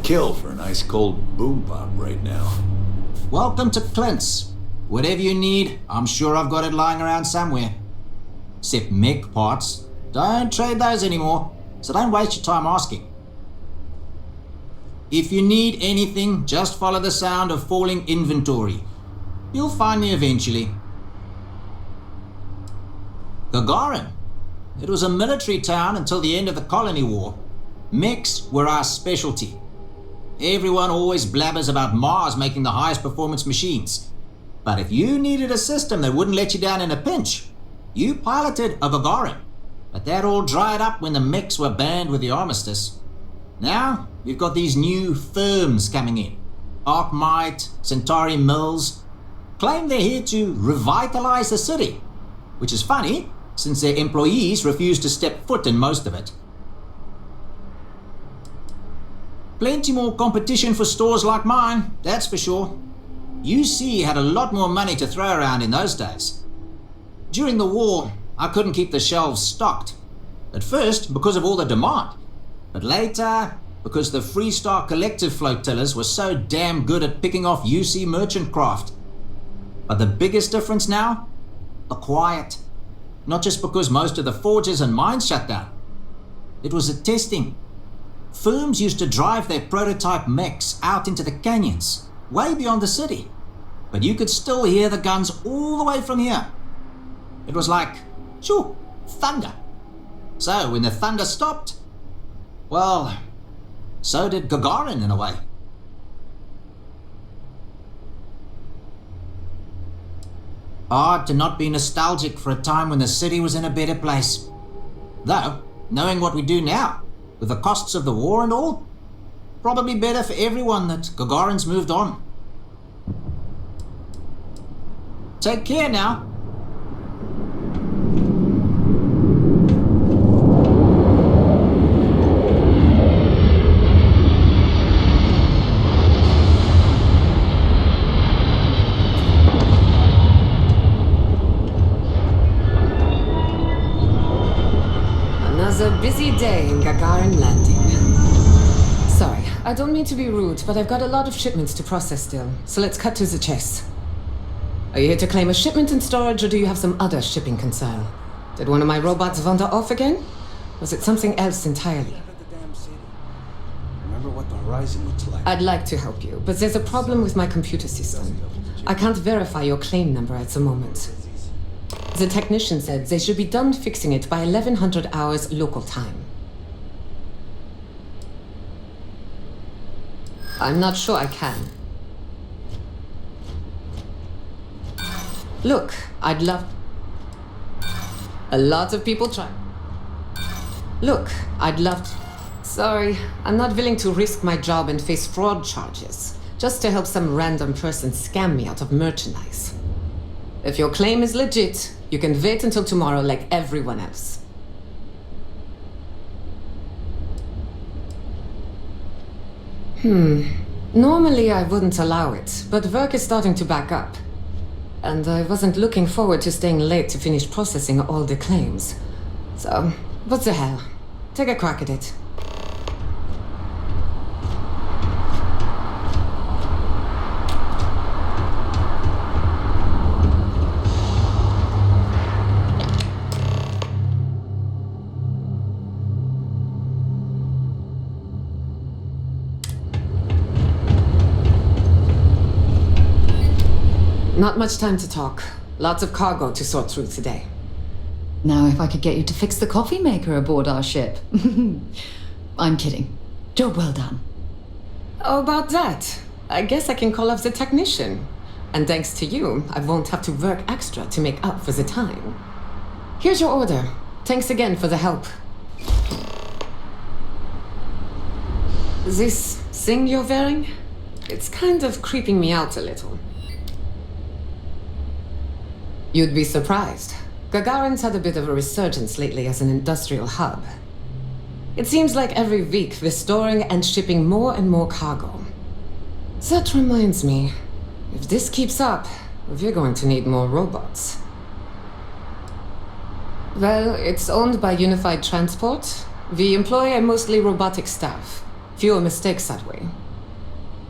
kill for an ice cold boom pop right now. Welcome to Clint's. Whatever you need, I'm sure I've got it lying around somewhere. Except mech parts. Don't trade those anymore, so don't waste your time asking. If you need anything, just follow the sound of falling inventory. You'll find me eventually. Gagarin. It was a military town until the end of the Colony War. Mechs were our specialty. Everyone always blabbers about Mars making the highest performance machines. But if you needed a system that wouldn't let you down in a pinch, you piloted a Gagarin. But that all dried up when the mechs were banned with the armistice. Now, we've got these new firms coming in. Arcmite, Centauri Mills, claim they're here to revitalize the city. Which is funny, since their employees refuse to step foot in most of it. Plenty more competition for stores like mine, that's for sure. UC had a lot more money to throw around in those days. During the war, I couldn't keep the shelves stocked. At first, because of all the demand. But later, because the Freestar Collective flotillas were so damn good at picking off UC merchant craft. But the biggest difference now? The quiet. Not just because most of the forges and mines shut down. It was the testing. Firms used to drive their prototype mechs out into the canyons, way beyond the city. But you could still hear the guns all the way from here. It was like, shoo, thunder. So when the thunder stopped, well, so did Gagarin in a way. Hard to not be nostalgic for a time when the city was in a better place. Though, knowing what we do now, with the costs of the war and all, probably better for everyone that Gagarin's moved on. Take care now. A busy day in Gagarin Landing. Sorry, I don't mean to be rude, but I've got a lot of shipments to process still, so let's cut to the chase. Are you here to claim a shipment in storage, or do you have some other shipping concern? Did one of my robots wander off again? Was it something else entirely? Remember what the horizon looks like. I'd like to help you, but there's a problem with my computer system. I can't verify your claim number at the moment. The technician said they should be done fixing it by 1100 hours local time. I'm not sure I can. Look, I'd love... A lot of people try. Look, I'd love to... Sorry, I'm not willing to risk my job and face fraud charges, just to help some random person scam me out of merchandise. If your claim is legit, you can wait until tomorrow like everyone else. Normally I wouldn't allow it, but work is starting to back up. And I wasn't looking forward to staying late to finish processing all the claims. So, what the hell? Take a crack at it. Not much time to talk. Lots of cargo to sort through today. Now if I could get you to fix the coffee maker aboard our ship. I'm kidding. Job well done. Oh, about that. I guess I can call off the technician. And thanks to you, I won't have to work extra to make up for the time. Here's your order. Thanks again for the help. This thing you're wearing? It's kind of creeping me out a little. You'd be surprised. Gagarin's had a bit of a resurgence lately as an industrial hub. It seems like every week we're storing and shipping more and more cargo. That reminds me, if this keeps up, we're going to need more robots. Well, it's owned by Unified Transport. We employ a mostly robotic staff. Fewer mistakes that way.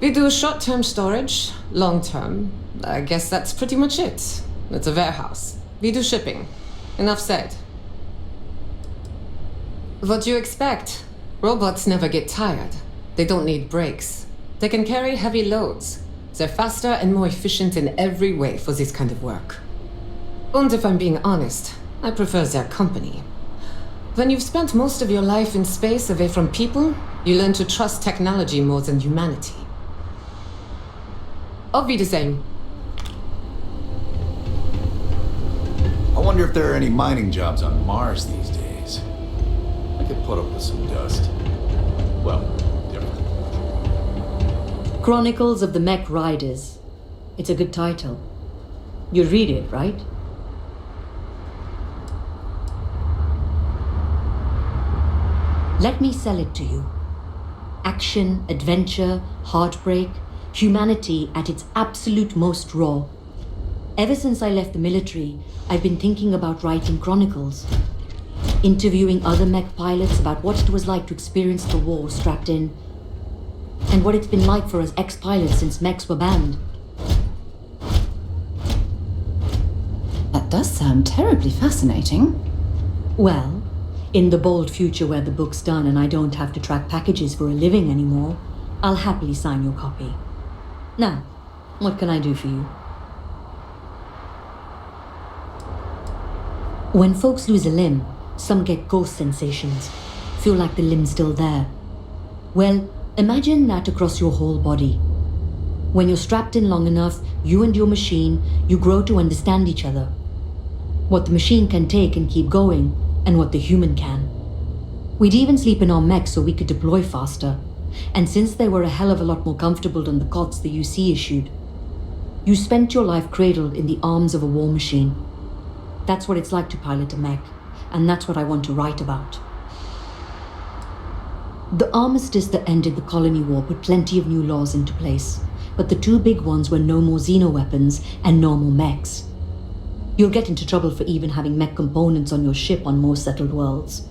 We do short-term storage, long-term. I guess that's pretty much it. It's a warehouse. We do shipping. Enough said. What do you expect? Robots never get tired. They don't need breaks. They can carry heavy loads. They're faster and more efficient in every way for this kind of work. And if I'm being honest, I prefer their company. When you've spent most of your life in space away from people, you learn to trust technology more than humanity. Auf Wiedersehen. I wonder if there are any mining jobs on Mars these days. I could put up with some dust. Well, different. Chronicles of the Mech Riders. It's a good title. You'd read it, right? Let me sell it to you. Action, adventure, heartbreak, humanity at its absolute most raw. Ever since I left the military, I've been thinking about writing chronicles. Interviewing other mech pilots about what it was like to experience the war strapped in. And what it's been like for us ex-pilots since mechs were banned. That does sound terribly fascinating. Well, in the bold future where the book's done and I don't have to track packages for a living anymore, I'll happily sign your copy. Now, what can I do for you? When folks lose a limb, some get ghost sensations, feel like the limb's still there. Well, imagine that across your whole body. When you're strapped in long enough, you and your machine, you grow to understand each other. What the machine can take and keep going, and what the human can. We'd even sleep in our mechs so we could deploy faster. And since they were a hell of a lot more comfortable than the cots the UC issued, you spent your life cradled in the arms of a war machine. That's what it's like to pilot a mech, and that's what I want to write about. The armistice that ended the colony war put plenty of new laws into place, but the two big ones were no more xenoweapons and no more mechs. You'll get into trouble for even having mech components on your ship on more settled worlds.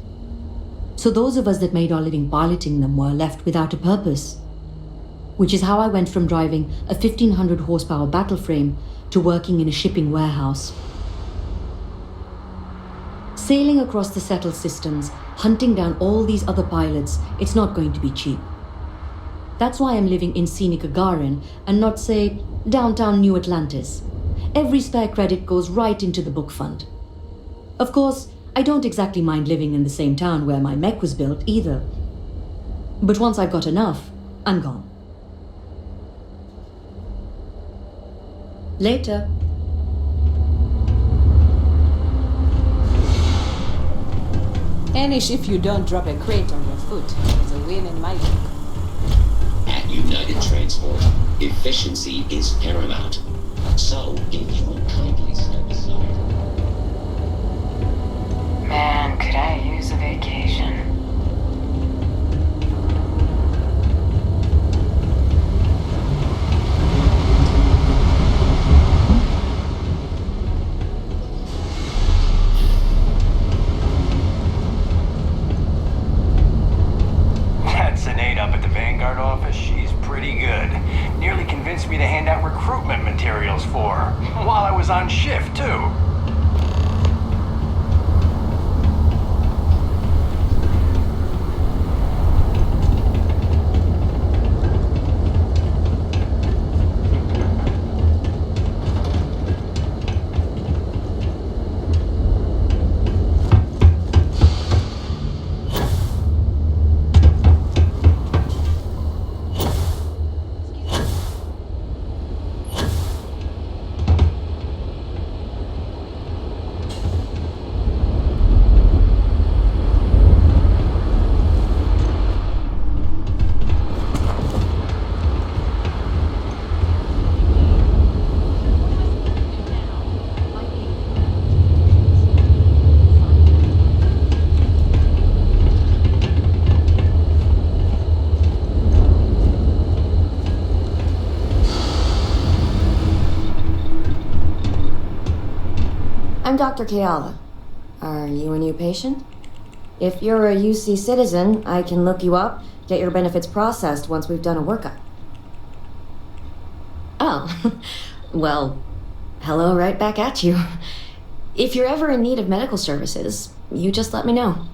So those of us that made our living piloting them were left without a purpose. Which is how I went from driving a 1500 horsepower battle frame to working in a shipping warehouse. Sailing across the settled systems, hunting down all these other pilots, it's not going to be cheap. That's why I'm living in scenic Gagarin and not, say, downtown New Atlantis. Every spare credit goes right into the book fund. Of course, I don't exactly mind living in the same town where my mech was built either. But once I've got enough, I'm gone. Later. Any shift you don't drop a crate on your foot is a win in my book. At United Transport, efficiency is paramount. So, if you would kindly step aside. Man, could I use a vacation? That Sinead up at the Vanguard office, she's pretty good. Nearly convinced me to hand out recruitment materials for her, while I was on shift, too. I'm Dr. Keala. Are you a new patient? If you're a UC citizen, I can look you up, get your benefits processed once we've done a workup. Oh, well, hello right back at you. If you're ever in need of medical services, you just let me know.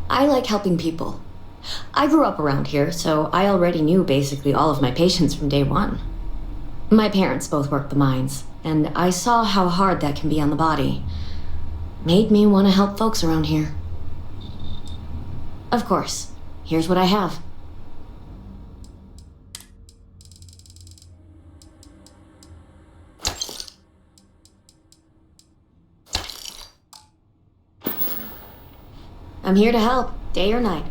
I like helping people. I grew up around here, so I already knew basically all of my patients from day one. My parents both worked the mines, and I saw how hard that can be on the body. Made me want to help folks around here. Of course, here's what I have. I'm here to help, day or night.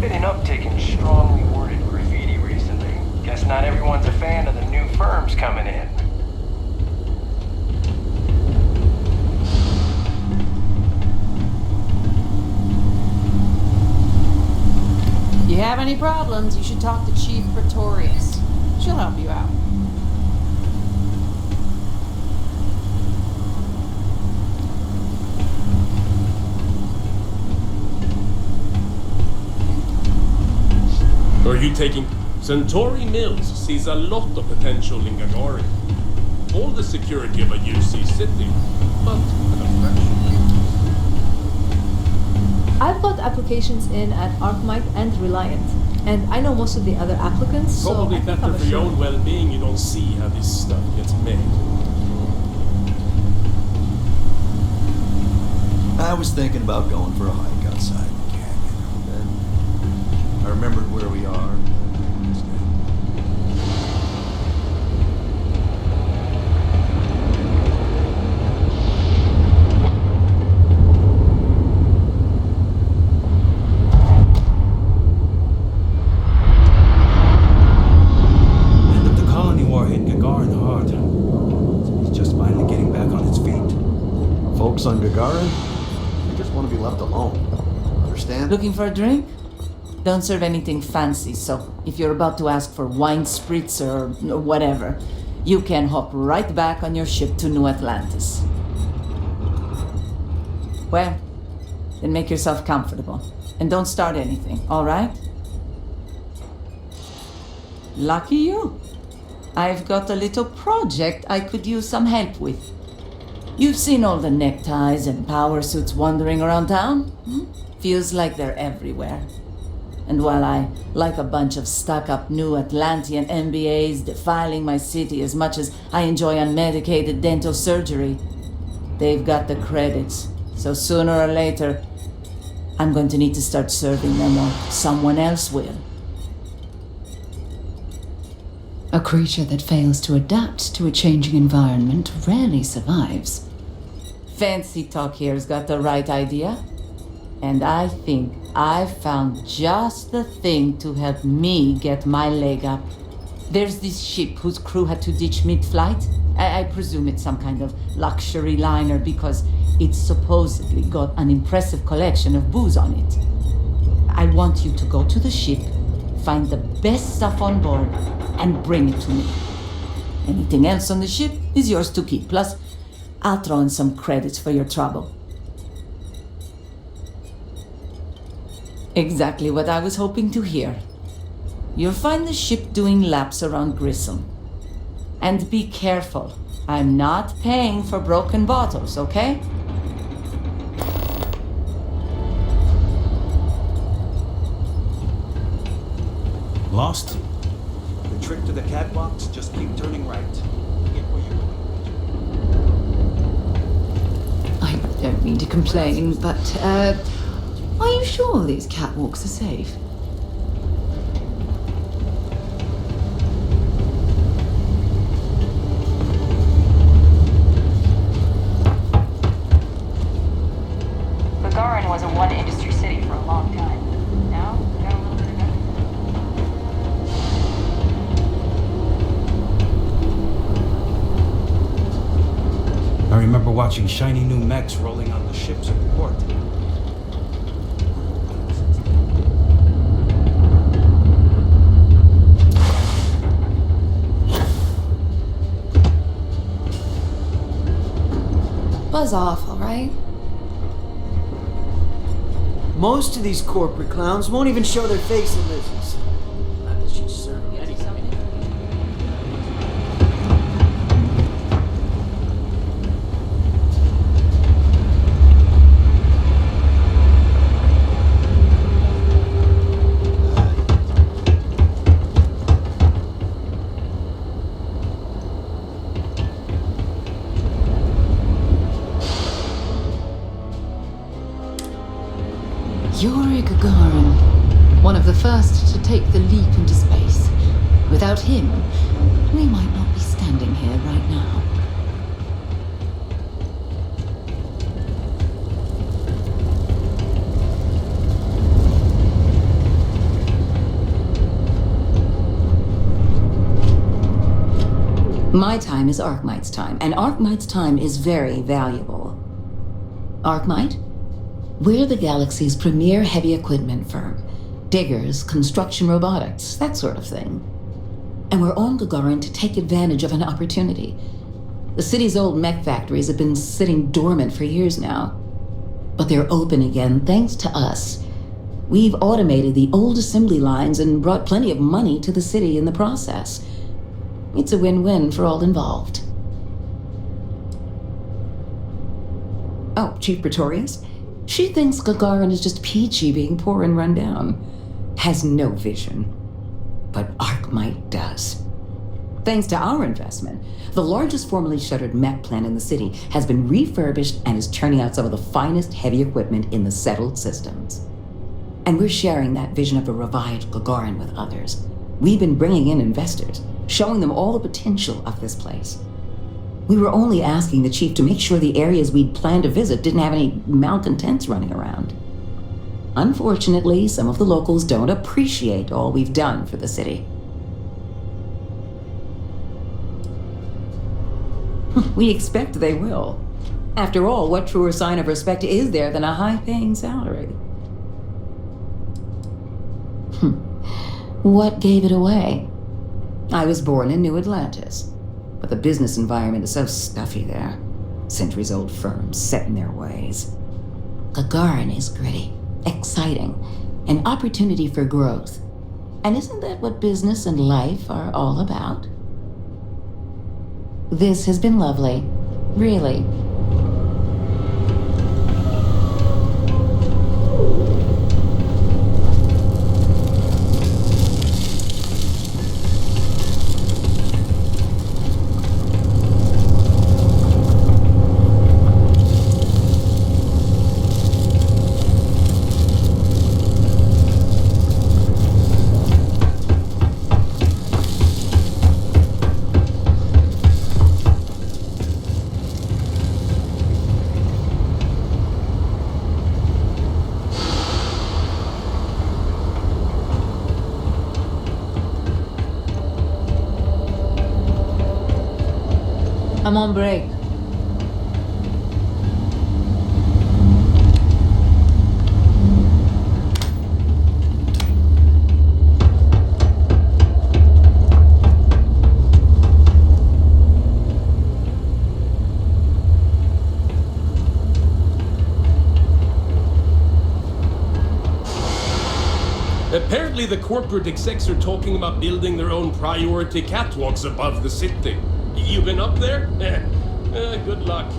Been an uptick in strongly worded graffiti recently. Guess not everyone's a fan of the new firms coming in. If you have any problems, you should talk to Chief Pretorius. She'll help you out. Are you taking... Centauri Mills sees a lot of potential in Gagarin. All the security of a UC city, but at a fraction. I've got applications in at Arcmite and Reliant, and I know most of the other applicants, Probably so I think better I'm for your assured. own well-being you don't see how this stuff gets made. I was thinking about going for a hike outside the canyon. Then I remembered where we are. End of the colony war hit Gagarin hard. He's just finally getting back on his feet. Folks on Gagarin, they just want to be left alone. Understand? Looking for a drink? Don't serve anything fancy, so if you're about to ask for wine spritzer or whatever, you can hop right back on your ship to New Atlantis. Well, then make yourself comfortable. And don't start anything, alright? Lucky you. I've got a little project I could use some help with. You've seen all the neckties and power suits wandering around town? Feels like they're everywhere. And while I like a bunch of stuck-up new Atlantean MBAs defiling my city as much as I enjoy unmedicated dental surgery, they've got the credits. So sooner or later, I'm going to need to start serving them or someone else will. A creature that fails to adapt to a changing environment rarely survives. Fancy Talk here's got the right idea. And I think I've found just the thing to help me get my leg up. There's this ship whose crew had to ditch mid-flight. I presume it's some kind of luxury liner because it's supposedly got an impressive collection of booze on it. I want you to go to the ship, find the best stuff on board, and bring it to me. Anything else on the ship is yours to keep. Plus, I'll throw in some credits for your trouble. Exactly what I was hoping to hear. You'll find the ship doing laps around Grissom. And be careful. I'm not paying for broken bottles, okay? Lost? The trick to the catwalks, just keep turning right. Get where you're going. I don't mean to complain, but, are you sure these catwalks are safe? Gagarin was a one-industry city for a long time. Now, we got a little bit of everything. I remember watching shiny new mechs rolling on the ships at the port. Buzz off, alright? Most of these corporate clowns won't even show their face at Lizzie's. Not that she's certainly anything. Yuri Gagarin, one of the first to take the leap into space. Without him, we might not be standing here right now. My time is Arkmite's time, and Arkmite's time is very valuable. Arkmite? We're the galaxy's premier heavy equipment firm. Diggers, construction robotics, that sort of thing. And we're on Gagarin to take advantage of an opportunity. The city's old mech factories have been sitting dormant for years now. But they're open again thanks to us. We've automated the old assembly lines and brought plenty of money to the city in the process. It's a win-win for all involved. Oh, Chief Pretorius? She thinks Gagarin is just peachy being poor and run down. Has no vision. But Arkmite does. Thanks to our investment, the largest formerly shuttered mech plant in the city has been refurbished and is churning out some of the finest heavy equipment in the settled systems. And we're sharing that vision of a revived Gagarin with others. We've been bringing in investors, showing them all the potential of this place. We were only asking the chief to make sure the areas we'd planned to visit didn't have any malcontents running around. Unfortunately, some of the locals don't appreciate all we've done for the city. We expect they will. After all, what truer sign of respect is there than a high-paying salary? What gave it away? I was born in New Atlantis. But the business environment is so stuffy there. Centuries-old firms set in their ways. Gagarin is gritty, exciting, an opportunity for growth. And isn't that what business and life are all about? This has been lovely, really. I'm on break. Apparently the corporate execs are talking about building their own priority catwalks above the city. You been up there? Good luck.